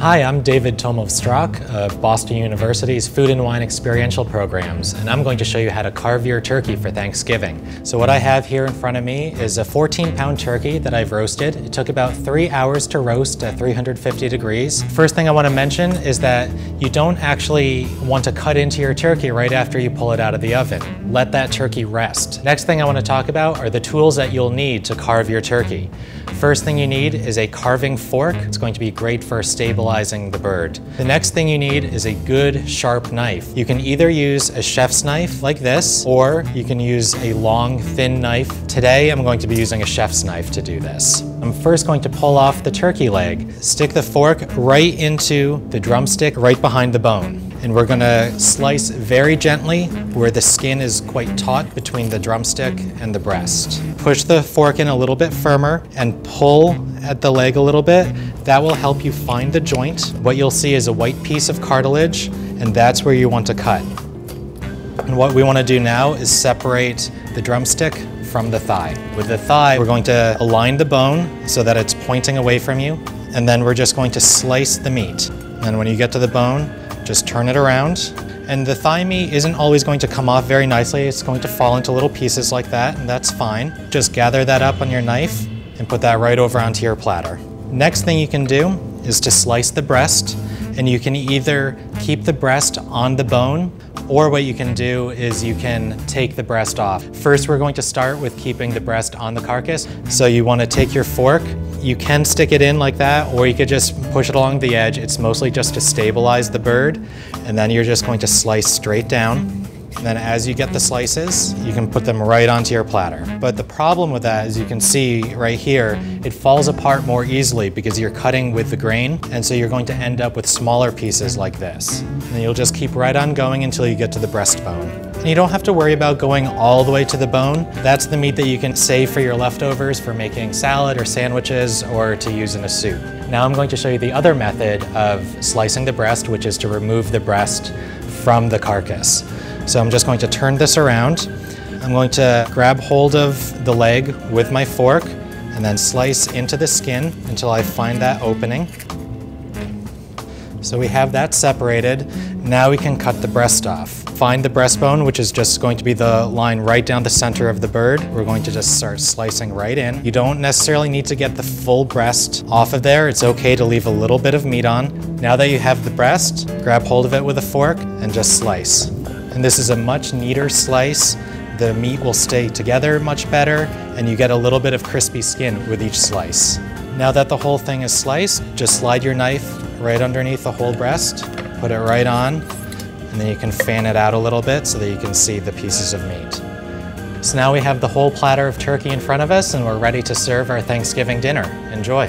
Hi, I'm David Tom of Strock, Boston University's Food and Wine Experiential programs, and I'm going to show you how to carve your turkey for Thanksgiving. So what I have here in front of me is a 14-pound turkey that I've roasted. It took about 3 hours to roast at 350 degrees. First thing I want to mention is that you don't actually want to cut into your turkey right after you pull it out of the oven. Let that turkey rest. Next thing I want to talk about are the tools that you'll need to carve your turkey. First thing you need is a carving fork. It's going to be great for stabilizing the bird. The next thing you need is a good sharp knife. You can either use a chef's knife like this, or you can use a long thin knife. Today I'm going to be using a chef's knife to do this. I'm first going to pull off the turkey leg. Stick the fork right into the drumstick right behind the bone. And we're gonna slice very gently where the skin is quite taut between the drumstick and the breast. Push the fork in a little bit firmer and pull at the leg a little bit. That will help you find the joint. What you'll see is a white piece of cartilage, and that's where you want to cut. And what we want to do now is separate the drumstick from the thigh. With the thigh, we're going to align the bone so that it's pointing away from you, and then we're just going to slice the meat. And when you get to the bone, just turn it around. And the thigh meat isn't always going to come off very nicely. It's going to fall into little pieces like that, and that's fine. Just gather that up on your knife and put that right over onto your platter. Next thing you can do is to slice the breast, and you can either keep the breast on the bone, or what you can do is you can take the breast off. First, we're going to start with keeping the breast on the carcass. So you want to take your fork. You can stick it in like that, or you could just push it along the edge. It's mostly just to stabilize the bird, and then you're just going to slice straight down. And then as you get the slices, you can put them right onto your platter. But the problem with that, as you can see right here, it falls apart more easily because you're cutting with the grain, and so you're going to end up with smaller pieces like this. And you'll just keep right on going until you get to the breastbone. And you don't have to worry about going all the way to the bone. That's the meat that you can save for your leftovers for making salad or sandwiches or to use in a soup. Now I'm going to show you the other method of slicing the breast, which is to remove the breast from the carcass. So I'm just going to turn this around. I'm going to grab hold of the leg with my fork and then slice into the skin until I find that opening. So we have that separated. Now we can cut the breast off. Find the breastbone, which is just going to be the line right down the center of the bird. We're going to just start slicing right in. You don't necessarily need to get the full breast off of there. It's okay to leave a little bit of meat on. Now that you have the breast, grab hold of it with a fork and just slice. And this is a much neater slice. The meat will stay together much better, and you get a little bit of crispy skin with each slice. Now that the whole thing is sliced, just slide your knife right underneath the whole breast, put it right on, and then you can fan it out a little bit so that you can see the pieces of meat. So now we have the whole platter of turkey in front of us, and we're ready to serve our Thanksgiving dinner. Enjoy.